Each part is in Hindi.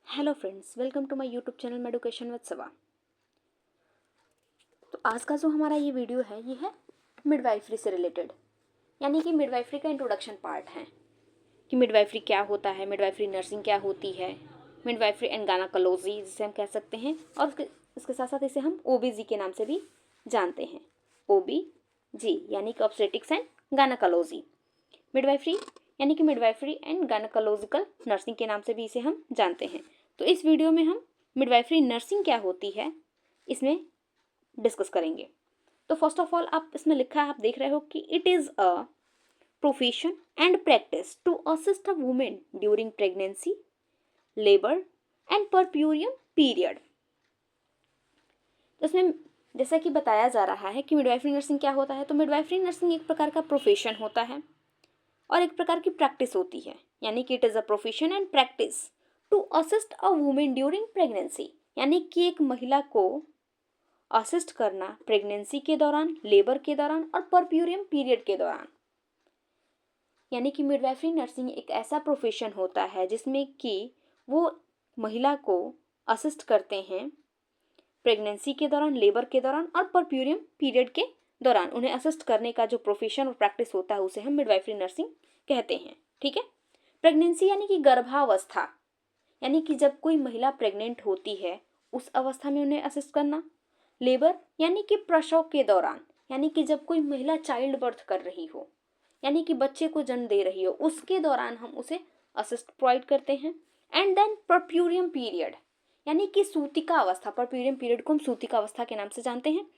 Hello friends, welcome to my YouTube channel education with Sawa. तो आज का जो हमारा ये वीडियो है ये है मिडवाइफरी से रिलेटेड, यानी कि मिडवाइफरी का इंट्रोडक्शन पार्ट है कि मिडवाइफरी क्या होता है, मिडवाइफरी नर्सिंग क्या होती है, मिडवाइफरी एंड गायनेकोलॉजी जिसे हम कह सकते हैं, और इसके साथ साथ इसे हम ओबीजी के नाम से भी जानते हैं। ओबीजी यानी कि ऑब्स्टेट्रिक्स एंड गायनेकोलॉजी। मिडवाइफरी यानी कि मिडवाइफरी एंड गायनेकोलॉजिकल नर्सिंग के नाम से भी इसे हम जानते हैं। तो इस वीडियो में हम मिडवाइफरी नर्सिंग क्या होती है इसमें डिस्कस करेंगे। तो फर्स्ट ऑफ ऑल आप इसमें लिखा है, आप देख रहे हो कि it is a profession and practice to assist a women during pregnancy, labour and puerperium period. तो इसमें जैसा कि बताया जा रहा है कि मिडवाइफरी नर्सिंग क्या होता है, तो मिडवाइफरी नर्सिंग एक प्रकार का प्रोफेशन होता है और एक प्रकार की प्रैक्टिस होती है, यानी कि it is a profession and practice to assist a women during pregnancy, यानी कि एक महिला को असिस्ट करना प्रेगनेंसी के दौरान, लेबर के दौरान और परप्यूरियम पीरियड के दौरान। यानी कि मिडवाइफरी नर्सिंग एक ऐसा प्रोफेशन होता है जिसमें कि वो महिला को असिस्ट करते हैं प्रेगनेंसी के दौरान, लेबर के दौरान और परप्यूरियम पीरियड के दौरान। उन्हें असिस्ट करने का जो प्रोफेशन और प्रैक्टिस होता है उसे हम मिडवाइफरी नर्सिंग कहते हैं। ठीक है। प्रेगनेंसी यानी कि गर्भावस्था, यानी कि जब कोई महिला प्रेग्नेंट होती है उस अवस्था में उन्हें असिस्ट करना। लेबर यानी कि प्रसव के दौरान, यानी कि जब कोई महिला चाइल्ड बर्थ कर रही हो, यानी कि बच्चे को जन्म दे रही हो, उसके दौरान हम उसे असिस्ट प्रोवाइड करते हैं। एंड देन परप्यूरियम पीरियड, यानी कि सूतिका अवस्था, परप्यूरियम पीरियड को हम सूतिका अवस्था के नाम से जानते हैं।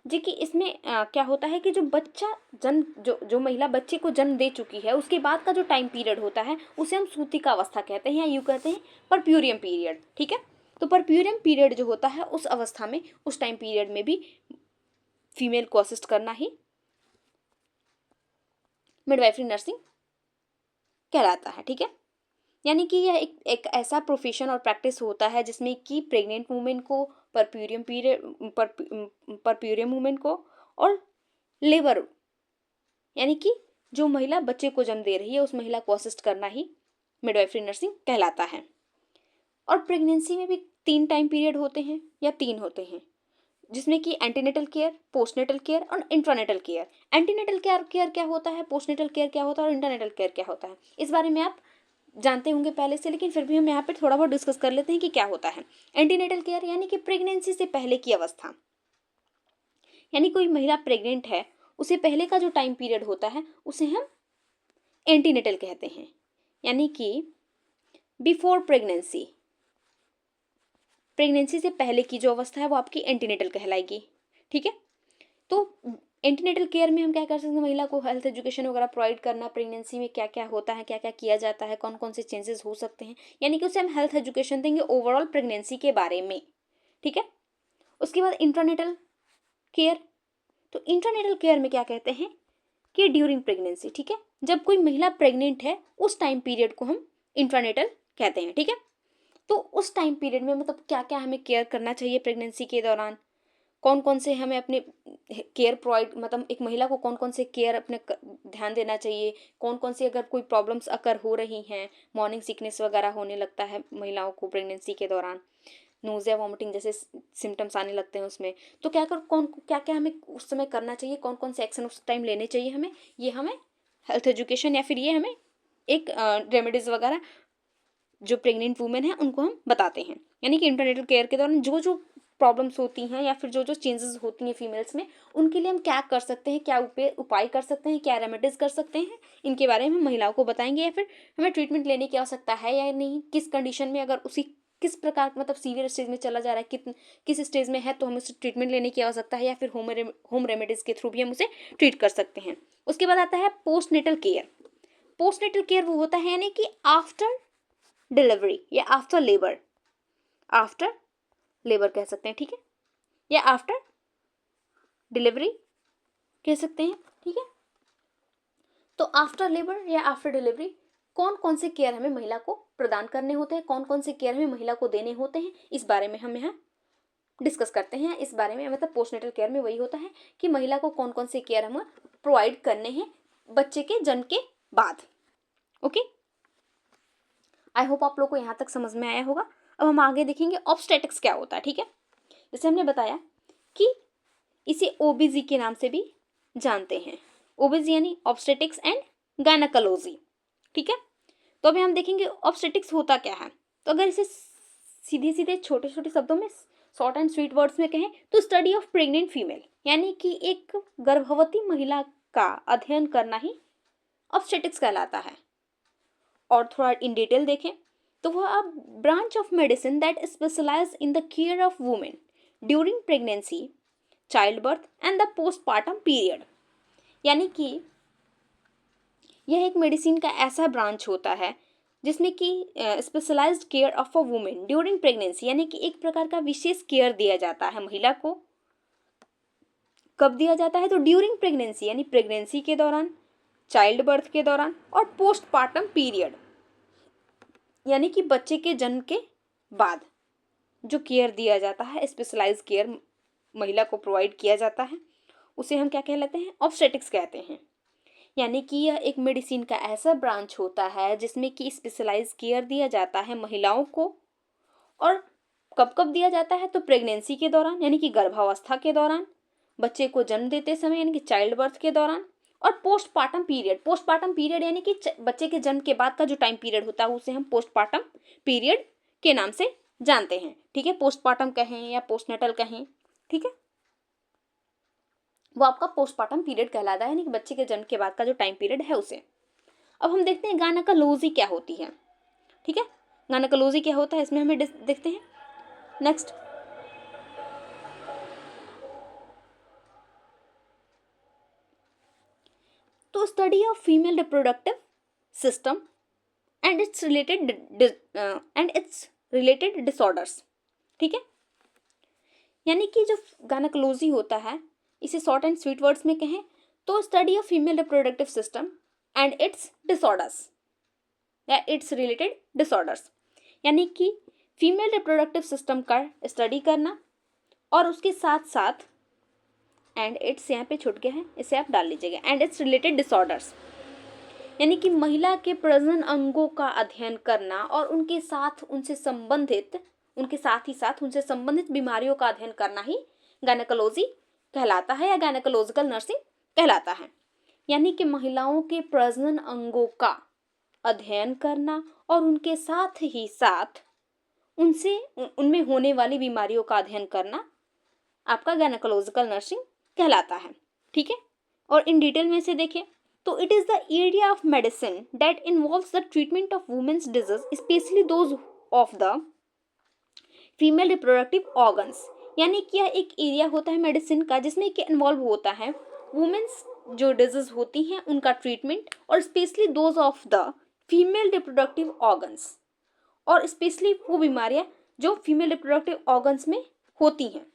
जी कि इसमें क्या होता है कि जो बच्चा जन्म जो महिला बच्चे को जन्म दे चुकी है उसके बाद का जो टाइम पीरियड होता है उसे हम सूतिका अवस्था कहते हैं, या यूँ कहते हैं परप्यूरियम पीरियड। ठीक है। तो परप्यूरियम पीरियड जो होता है उस अवस्था में, उस टाइम पीरियड में भी फीमेल को असिस्ट करना ही मिडवाइफरी नर्सिंग कहलाता है। ठीक है। यानी कि यह एक ऐसा प्रोफेशन और प्रैक्टिस होता है जिसमें कि प्रेग्नेंट वुमेन को, परप्यूरियम पीरियड परप्यूरियम वुमेन को और लेबर यानी कि जो महिला बच्चे को जन्म दे रही है उस महिला को असिस्ट करना ही मिडवाइफरी नर्सिंग कहलाता है। और प्रेगनेंसी में भी 3 टाइम पीरियड होते हैं या 3 होते हैं, जिसमें कि एंटीनेटल केयर, पोस्टनेटल केयर और इंट्रानेटल केयर। एंटीनेटल केयर क्या होता है, पोस्टनेटल केयर क्या होता है और इंटरनेटल केयर क्या होता है, इस बारे में आप जानते होंगे पहले से, लेकिन फिर भी हम यहाँ पे थोड़ा बहुत डिस्कस कर लेते हैं कि क्या होता है। एंटीनेटल केयर यानी कि प्रेगनेंसी से पहले की अवस्था, यानी कोई महिला प्रेग्नेंट है उसे पहले का जो टाइम पीरियड होता है उसे हम एंटीनेटल कहते हैं, यानी कि बिफोर प्रेगनेंसी, प्रेगनेंसी से पहले की जो अवस्था है वो आपकी एंटीनेटल कहलाएगी। ठीक है। तो एंटीनेटल केयर में हम क्या कर सकते हैं, महिला को हेल्थ एजुकेशन वगैरह प्रोवाइड करना, प्रेगनेंसी में क्या क्या होता है, क्या क्या किया जाता है, कौन कौन से चेंजेस हो सकते हैं, यानी कि उसे हम हेल्थ एजुकेशन देंगे ओवरऑल प्रेगनेंसी के बारे में। ठीक है। उसके बाद इंट्रानेटल केयर, तो इंट्रानेटल केयर में क्या कहते हैं कि ड्यूरिंग प्रेगनेंसी, ठीक है, जब कोई महिला प्रेग्नेंट है उस टाइम पीरियड को हम इंट्रानेटल कहते हैं। ठीक है। तो उस टाइम पीरियड में मतलब क्या क्या हमें केयर करना चाहिए प्रेगनेंसी के दौरान, कौन कौन से हमें अपने केयर प्रोवाइड, मतलब एक महिला को कौन कौन से केयर अपने ध्यान देना चाहिए, कौन कौन से अगर कोई प्रॉब्लम्स अकर हो रही हैं, मॉर्निंग सिकनेस वगैरह होने लगता है महिलाओं को प्रेगनेंसी के दौरान, नोज़िया वॉमिटिंग जैसे सिम्टम्स आने लगते हैं उसमें, तो क्या क्या हमें उस समय करना चाहिए, कौन कौन से एक्शन उस टाइम लेने चाहिए हमें, ये हमें हेल्थ एजुकेशन या फिर ये हमें एक रेमेडीज़ वगैरह जो प्रेग्नेंट वुमेन है उनको हम बताते हैं। यानी कि इंटरनेटल केयर के दौरान जो जो प्रॉब्लम्स होती हैं या फिर जो जो चेंजेस होती हैं फीमेल्स में, उनके लिए हम क्या कर सकते हैं, क्या उपाय कर सकते हैं, क्या रेमेडीज कर सकते हैं, इनके बारे में हम महिलाओं को बताएंगे। या फिर हमें ट्रीटमेंट लेने की आवश्यकता है या नहीं, किस कंडीशन में, अगर उसी किस प्रकार मतलब सीवियर स्टेज में चला जा रहा है, किस स्टेज में है, तो हमें उसे ट्रीटमेंट लेने की आवश्यकता है, या फिर होम रेमेडीज़ के थ्रू भी हम उसे ट्रीट कर सकते हैं। उसके बाद आता है पोस्टनेटल केयर। पोस्टनेटल केयर वो होता है यानी कि आफ्टर डिलीवरी या आफ्टर लेबर कह सकते हैं। ठीक है। या आफ्टर डिलीवरी कह सकते हैं। ठीक है। तो आफ्टर लेबर या आफ्टर डिलीवरी कौन कौन से केयर हमें महिला को प्रदान करने होते हैं, कौन कौन से केयर हमें महिला को देने होते हैं, इस बारे में हम यहाँ डिस्कस करते हैं। इस बारे में मतलब पोस्टनेटल केयर में वही होता है कि महिला को कौन कौन से केयर हमें प्रोवाइड करने हैं बच्चे के जन्म के बाद। ओके, आई होप आप लोग को यहाँ तक समझ में आया होगा। अब हम आगे देखेंगे ऑब्स्टेटिक्स क्या होता है, ठीक है। जैसे हमने बताया कि इसे ओबीजी के नाम से भी जानते हैं, ओबीजी यानी ऑब्स्टेटिक्स एंड गायनेकोलॉजी, ठीक है। तो अभी हम देखेंगे ऑब्स्टेटिक्स होता क्या है। तो अगर इसे सीधे सीधे छोटे छोटे शब्दों में, शॉर्ट एंड स्वीट वर्ड्स में कहें तो स्टडी ऑफ प्रेग्नेंट फीमेल, यानी कि एक गर्भवती महिला का अध्ययन करना ही ऑब्स्टेटिक्स कहलाता है। और थोड़ा इन डिटेल देखें तो वह branch of medicine that specialise in the care of women during pregnancy, child birth and the postpartum period, यानी कि यह एक मेडिसिन का ऐसा ब्रांच होता है जिसमें कि specialised care of a women during pregnancy, यानी कि एक प्रकार का विशेष केयर दिया जाता है महिला को। कब दिया जाता है? तो ड्यूरिंग प्रेगनेंसी, यानी प्रेगनेंसी के दौरान, चाइल्ड बर्थ के दौरान और पोस्टपार्टम पीरियड, यानी कि बच्चे के जन्म के बाद जो केयर दिया जाता है, स्पेशलाइज्ड केयर महिला को प्रोवाइड किया जाता है, उसे हम क्या कहलाते हैं? ऑब्स्टेटिक्स कहते हैं। यानी कि यह एक मेडिसिन का ऐसा ब्रांच होता है जिसमें कि स्पेशलाइज केयर दिया जाता है महिलाओं को। और कब कब दिया जाता है? तो प्रेगनेंसी के दौरान, यानी कि गर्भावस्था के दौरान, बच्चे को जन्म देते समय यानी कि चाइल्ड बर्थ के दौरान, और पोस्टपार्टम पीरियड, पोस्टपार्टम पीरियड यानी कि बच्चे के जन्म के बाद का जो टाइम पीरियड होता है उसे हम पोस्टपार्टम पीरियड के नाम से जानते हैं, ठीक है। पोस्टपार्टम कहें या पोस्टनेटल कहें, ठीक है, वो आपका पोस्टपार्टम पीरियड कहलाता है, यानी कि बच्चे के जन्म के बाद का जो टाइम पीरियड है उसे। अब हम देखते हैं गायनेकोलॉजी क्या होती है, ठीक है। गायनेकोलॉजी क्या होता है इसमें हमें देखते हैं नेक्स्ट। तो study of female reproductive system and it's related disorders, ठीक है। यानी कि जो गायनेकोलॉजी होता है, इसे शॉर्ट एंड स्वीट वर्ड्स में कहें तो study of female reproductive system and it's disorders या इट्स रिलेटेड डिसऑर्डर्स, यानी कि फीमेल रिप्रोडक्टिव सिस्टम का स्टडी करना और उसके साथ साथ, एंड इट्स यहाँ पे छूट गया है, इसे आप डाल लीजिएगा, एंड इट्स रिलेटेड डिसऑर्डर्स, यानी कि महिला के प्रजनन अंगों का अध्ययन करना और उनके साथ उनसे संबंधित बीमारियों का अध्ययन करना ही गायनेकोलॉजी कहलाता है या गायनेकोलॉजिकल नर्सिंग कहलाता है। यानी कि महिलाओं के प्रजनन अंगों का अध्ययन करना और उनके साथ ही साथ उनमें होने वाली बीमारियों का अध्ययन करना आपका गायनेकोलॉजिकल नर्सिंग कहलाता है, ठीक है। और इन डिटेल में से देखें तो it is the area of medicine that involves the treatment of women's disease, specially those of the female reproductive organs, यानी कि यह एक एरिया होता है मेडिसिन का जिसमें कि इन्वॉल्व होता है वुमेन्स जो डिजीज होती हैं उनका ट्रीटमेंट, और specially those of the female reproductive organs, और स्पेशली वो बीमारियां जो फीमेल रिप्रोडक्टिव ऑर्गन्स में होती हैं।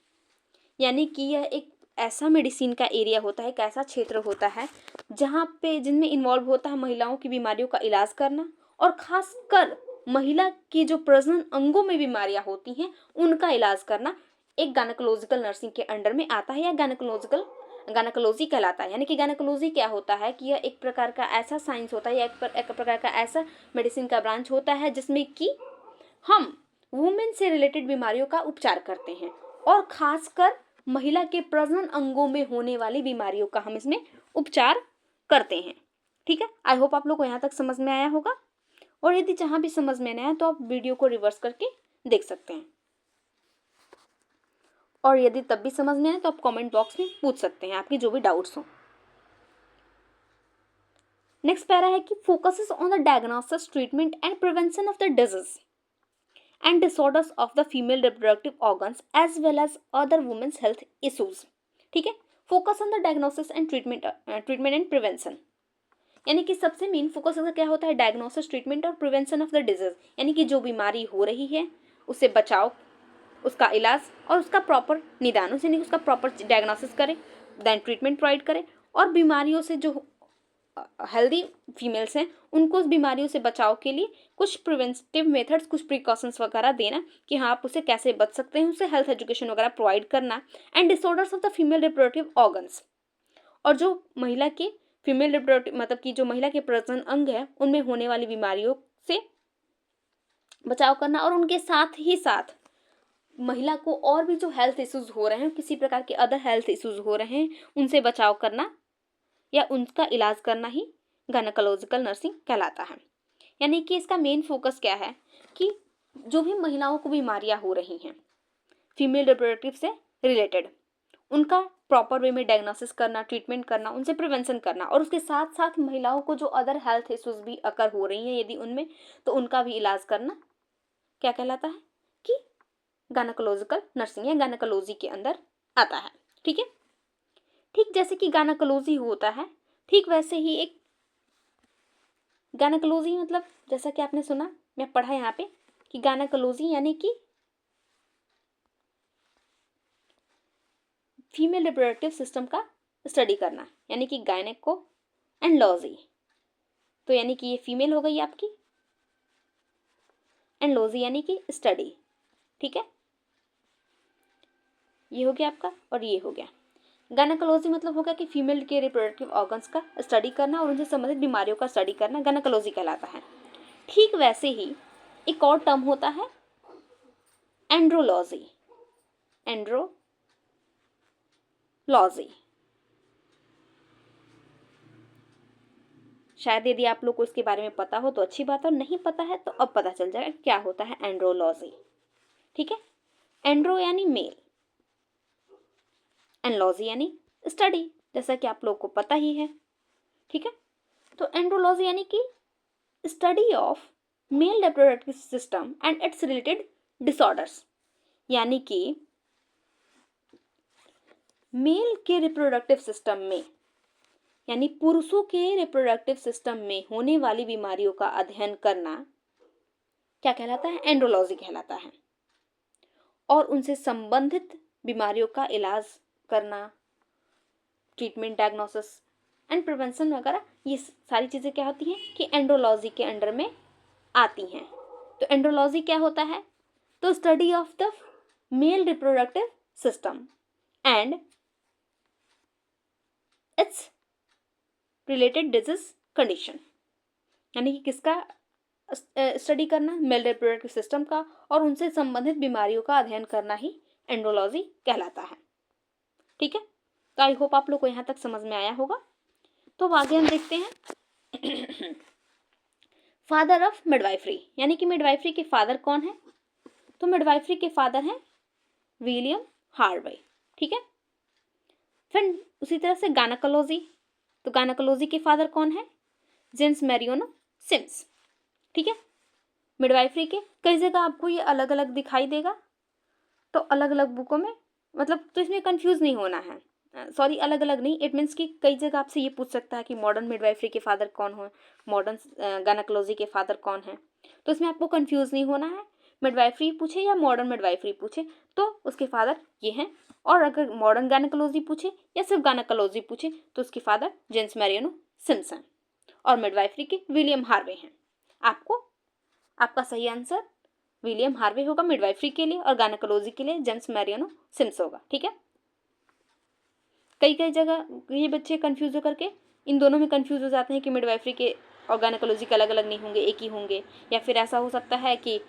यानी कि यह एक ऐसा मेडिसिन का एरिया होता है, एक ऐसा क्षेत्र होता है जहाँ पे जिनमें इन्वॉल्व होता है महिलाओं की बीमारियों का इलाज करना, और खासकर महिला की जो प्रजनन अंगों में बीमारियां होती हैं उनका इलाज करना एक गायनेकोलॉजिकल नर्सिंग के अंडर में आता है या गायनेकोलॉजी कहलाता है। यानी कि गायनेकोलॉजी क्या होता है कि यह एक प्रकार का ऐसा साइंस होता है या एक प्रकार का ऐसा मेडिसिन का ब्रांच होता है जिसमें कि हम वुमेन से रिलेटेड बीमारियों का उपचार करते हैं, और खासकर महिला के प्रजनन अंगों में होने वाली बीमारियों का हम इसमें उपचार करते हैं, ठीक है। आई होप आप लोग को यहाँ तक समझ में आया होगा, और यदि जहाँ भी समझ में नहीं आया तो आप वीडियो को रिवर्स करके देख सकते हैं, और यदि तब भी समझ में आए तो आप कमेंट बॉक्स में पूछ सकते हैं आपकी जो भी डाउट्स हो। नेक्स्ट पैरा है कि focuses on the diagnosis, treatment and prevention of the disease and disorders of the female reproductive organs as well as other women's health issues, ठीक है। Focus on the diagnosis and treatment and prevention, यानी कि सबसे मेन फोकस क्या होता है? डायग्नोसिस, ट्रीटमेंट और प्रिवेंशन ऑफ द डिजीज, यानी कि जो बीमारी हो रही है उससे बचाव, उसका इलाज और उसका प्रॉपर निदान, यानी उसका प्रॉपर डायग्नोसिस करें, देन ट्रीटमेंट प्रोवाइड करें, और बीमारियों से जो हेल्दी फीमेल्स हैं उनको उस बीमारियों से बचाव के लिए कुछ प्रिवेंटिव मेथड्स, कुछ प्रिकॉशंस वगैरह देना कि हाँ आप उससे कैसे बच सकते हैं, उससे हेल्थ एजुकेशन वगैरह प्रोवाइड करना। And disorders of the female reproductive organs, और जो महिला के फीमेल रिप्रोडक्टिव मतलब कि जो महिला के प्रजनन अंग है उनमें होने वाली बीमारियों से बचाव करना, और उनके साथ ही साथ महिला को और भी जो हेल्थ इश्यूज हो रहे हैं, किसी प्रकार के अदर हेल्थ इश्यूज हो रहे हैं, उनसे बचाव करना या उनका इलाज करना ही गायनेकोलॉजिकल नर्सिंग कहलाता है। यानी कि इसका मेन फोकस क्या है कि जो भी महिलाओं को बीमारियां हो रही हैं फीमेल रिप्रोडक्टिव से रिलेटेड, उनका प्रॉपर वे में डायग्नोसिस करना, ट्रीटमेंट करना, उनसे प्रिवेंशन करना, और उसके साथ साथ महिलाओं को जो अदर हेल्थ इश्यूज भी अकर हो रही हैं यदि उनमें, तो उनका भी इलाज करना क्या कहलाता है कि गायनेकोलॉजिकल नर्सिंग या गायनेकोलॉजी के अंदर आता है। ठीक है, ठीक जैसे कि गायनेकोलॉजी होता है, ठीक वैसे ही एक गायनेकोलॉजी मतलब जैसा कि आपने सुना, मैं पढ़ा यहाँ पे कि गायनेकोलॉजी यानी कि फीमेल रिप्रोडक्टिव सिस्टम का स्टडी करना, यानी कि गायनेको एंड लॉजी, तो यानी कि ये फीमेल हो गई आपकी, एंड लॉजी यानी कि स्टडी। ठीक है, ये हो गया आपका और ये हो गया। गायनेकोलॉजी मतलब होगा कि फीमेल के रिप्रोडक्टिव ऑर्गन्स का स्टडी करना और उनसे संबंधित बीमारियों का स्टडी करना गायनेकोलॉजी कहलाता है। ठीक वैसे ही एक और टर्म होता है एंड्रोलॉजी। एंड्रोलॉजी शायद यदि आप लोग को इसके बारे में पता हो तो अच्छी बात है, और नहीं पता है तो अब पता चल जाएगा क्या होता है एंड्रोलॉजी। ठीक है, एंड्रो यानी मेल, एंड्रोलॉजी यानी स्टडी, जैसा कि आप लोग को पता ही है। ठीक है, तो एंड्रोलॉजी यानी कि study of male reproductive system and it's related disorders, यानी कि मेल के रिप्रोडक्टिव सिस्टम में, यानी पुरुषों के रिप्रोडक्टिव सिस्टम में होने वाली बीमारियों का अध्ययन करना क्या कहलाता है, एंड्रोलॉजी कहलाता है। और उनसे संबंधित बीमारियों का इलाज करना, ट्रीटमेंट, डायग्नोसिस एंड प्रिवेंशन वगैरह, ये सारी चीज़ें क्या होती हैं कि एंड्रोलॉजी के अंडर में आती हैं। तो एंड्रोलॉजी क्या होता है, तो study of the male reproductive system and it's related disease condition, यानी कि किसका स्टडी करना, मेल रिप्रोडक्टिव सिस्टम का, और उनसे संबंधित बीमारियों का अध्ययन करना ही एंड्रोलॉजी कहलाता है। ठीक है, तो आई होप आप लोग को यहाँ तक समझ में आया होगा। तो अब आगे हम देखते हैं फादर ऑफ मिडवाइफरी, यानी कि मिडवाइफरी के फादर कौन है, तो मिडवाइफरी के फादर हैं विलियम हार्वे। ठीक है, फिर उसी तरह से गायनेकोलॉजी, तो गायनेकोलॉजी के फादर कौन है, जेम्स मैरियनो सिम्स। ठीक है, मिडवाइफरी के कई जगह आपको ये अलग अलग दिखाई देगा, तो अलग अलग बुकों में, मतलब तो इसमें कंफ्यूज नहीं होना है, सॉरी अलग अलग नहीं, इट मीन्स कि कई जगह आपसे ये पूछ सकता है कि मॉडर्न मिडवाइफरी के फादर कौन हो, मॉडर्न गायनेकोलॉजी के फादर कौन है, तो इसमें आपको कंफ्यूज नहीं होना है। मिडवाइफरी पूछे या मॉडर्न मिडवाइफरी पूछे तो उसके फादर ये हैं, और अगर मॉडर्न गायनेकोलॉजी पूछे या सिर्फ गायनेकोलॉजी पूछे तो उसके फादर जेम्स मैरियनो सिम्स हैं, और मिडवाइफरी के विलियम हार्वे हैं। आपका सही आंसर विलियम हार्वे होगा मिडवाइफरी के लिए, और गायनेकोलॉजी के लिए जेम्स मैरियनो सिम्स होगा। ठीक है, कई जगह ये बच्चे कंफ्यूज होकर के इन दोनों में कंफ्यूज हो जाते हैं कि मिडवाइफरी के और गायनेकोलॉजी के अलग अलग नहीं होंगे, एक ही होंगे, या फिर ऐसा हो सकता है कि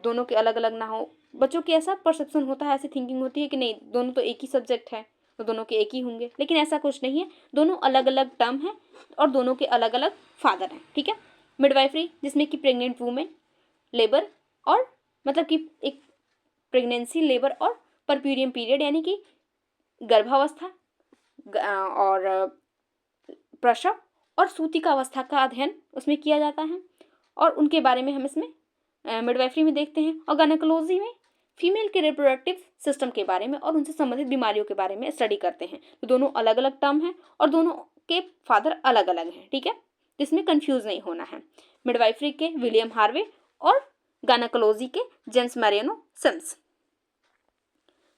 दोनों के अलग अलग ना हो। बच्चों की ऐसा परसेप्शन होता है, ऐसी थिंकिंग होती है कि नहीं दोनों तो एक ही सब्जेक्ट है तो दोनों के एक ही होंगे, लेकिन ऐसा कुछ नहीं है, दोनों अलग अलग टर्म हैं और दोनों के अलग अलग फादर हैं। ठीक है, मिडवाइफरी जिसमें कि प्रेग्नेंट वूमेन, लेबर, और मतलब कि एक प्रेगनेंसी, लेबर और परप्यूरियम पीरियड, यानी कि गर्भावस्था और प्रसव और सूतिका अवस्था का अध्ययन उसमें किया जाता है, और उनके बारे में हम इसमें मिडवाइफरी में देखते हैं। और गायनेकोलॉजी में फीमेल के रिप्रोडक्टिव सिस्टम के बारे में और उनसे संबंधित बीमारियों के बारे में स्टडी करते हैं। तो दोनों अलग अलग टर्म हैं और दोनों के फादर अलग अलग हैं। ठीक है, जिसमें कंफ्यूज नहीं होना है। मिडवाइफरी के विलियम हार्वे और गायनेकोलॉजी के जेम्स मैरियनो सिम्स।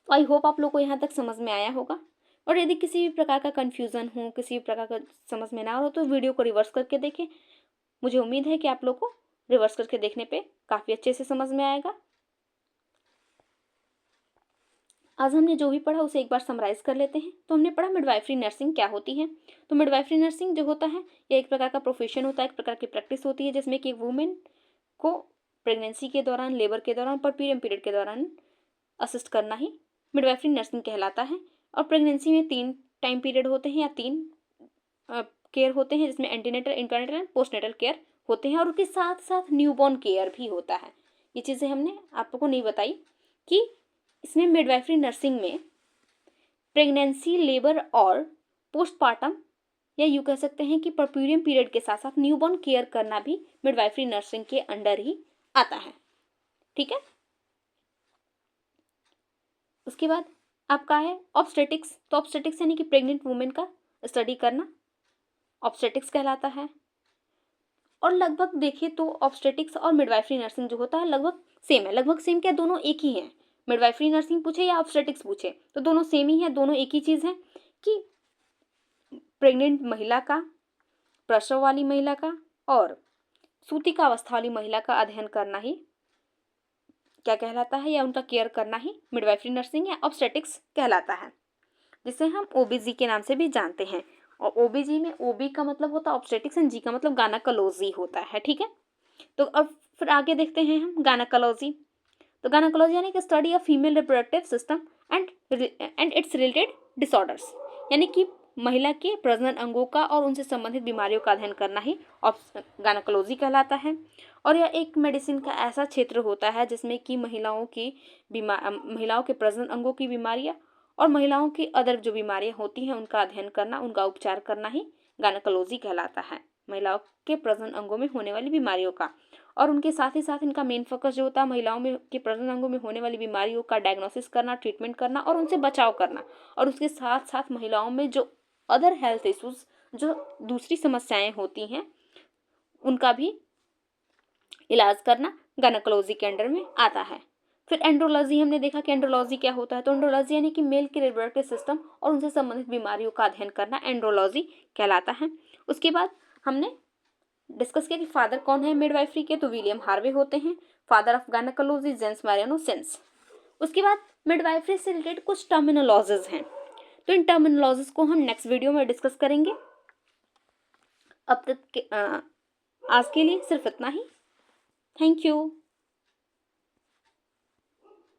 तो आई होप आप लोग को यहाँ तक समझ में आया होगा, और यदि किसी भी प्रकार का कन्फ्यूज़न हो, किसी भी प्रकार का समझ में ना हो तो वीडियो को रिवर्स करके देखें। मुझे उम्मीद है कि आप लोग को रिवर्स करके देखने पे काफ़ी अच्छे से समझ में आएगा। आज हमने जो भी पढ़ा उसे एक बार समराइज़ कर लेते हैं। तो हमने पढ़ा मिडवाइफरी नर्सिंग क्या होती है। तो मिडवाइफरी नर्सिंग जो होता है ये एक प्रकार का प्रोफेशन होता है, एक प्रकार की प्रैक्टिस होती है जिसमें कि वुमेन को प्रेगनेंसी के दौरान, लेबर के दौरान, परपीरियम पीरियड के दौरान असिस्ट करना ही मिडवाइफरी नर्सिंग कहलाता है। और प्रेगनेंसी में 3 टाइम पीरियड होते हैं या 3 केयर होते हैं, जिसमें antenatal, intranatal and postnatal care होते हैं, और उसके साथ साथ न्यूबॉर्न केयर भी होता है। ये चीज़ें हमने आप लोगों को नहीं बताई कि इसमें मिडवाइफरी नर्सिंग में प्रेगनेंसी, लेबर और पोस्टपार्टम, या यूँ कह सकते हैं कि परप्यूरियम पीरियड के साथ साथ न्यूबॉर्न केयर करना भी मिडवाइफरी नर्सिंग के अंडर ही आता है। ठीक है। उसके बाद आपका है ऑब्स्टेटिक्स। तो ऑब्स्टेटिक्स यानी कि प्रेग्नेंट वुमेन का स्टडी करना ऑब्स्टेटिक्स कहलाता है। और लगभग देखिए तो ऑब्स्टेटिक्स और मिडवाइफरी नर्सिंग जो होता है लगभग सेम है। लगभग सेम क्या, दोनों एक ही हैं। मिडवाइफरी नर्सिंग पूछे या ऑब्स्टेटिक्स पूछे तो दोनों सेम ही है, दोनों एक ही चीज़ है कि प्रेग्नेंट महिला का, प्रसव वाली महिला का और सूतिका अवस्था वाली महिला का अध्ययन करना ही क्या कहलाता है, या उनका केयर करना ही मिडवाइफरी नर्सिंग या ऑब्स्टेटिक्स कहलाता है, जिसे हम ओबीजी के नाम से भी जानते हैं। और ओबीजी में ओबी का मतलब होता है ऑब्स्टेटिक्स एंड जी का मतलब गायनेकोलॉजी होता है। ठीक है। तो अब फिर आगे देखते हैं हम गायनेकोलॉजी। तो गायनेकोलॉजी यानी कि study of female reproductive system and it's related disorders, यानी कि महिला के प्रजनन अंगों का और उनसे संबंधित बीमारियों का अध्ययन करना ही गायनेकोलॉजी कहलाता है। और यह एक मेडिसिन का ऐसा क्षेत्र होता है जिसमें कि महिलाओं के प्रजनन अंगों की बीमारियां और महिलाओं की अदर जो बीमारियां होती हैं उनका अध्ययन करना, उनका उपचार करना ही गायनेकोलॉजी कहलाता है। महिलाओं के प्रजनन अंगों में होने वाली बीमारियों का, और उनके साथ ही साथ इनका मेन फोकस जो होता है महिलाओं में के प्रजनन अंगों में होने वाली बीमारियों का डायग्नोसिस करना, ट्रीटमेंट करना और उनसे बचाव करना, और उसके साथ साथ महिलाओं में जो अदर हेल्थ इश्यूज, जो दूसरी समस्याएं होती हैं, उनका भी इलाज करना गायनेकोलॉजी के अंडर में आता है। फिर एंड्रोलॉजी, हमने देखा कि एंड्रोलॉजी क्या होता है। तो एंड्रोलॉजी यानी कि मेल के रिप्रोडक्टिव सिस्टम और उनसे संबंधित बीमारियों का अध्ययन करना एंड्रोलॉजी कहलाता है। उसके बाद हमने डिस्कस किया कि फादर कौन है मिडवाइफरी के, तो विलियम हार्वे होते हैं। Father of gynaecology James Mariano sense. उसके बाद मिडवाइफरी से रिलेटेड कुछ टर्मिनोलॉजीज हैं, तो इन टर्मिनोलॉजीज को हम नेक्स्ट वीडियो में डिस्कस करेंगे। अब तक आज के लिए सिर्फ इतना ही। Thank you.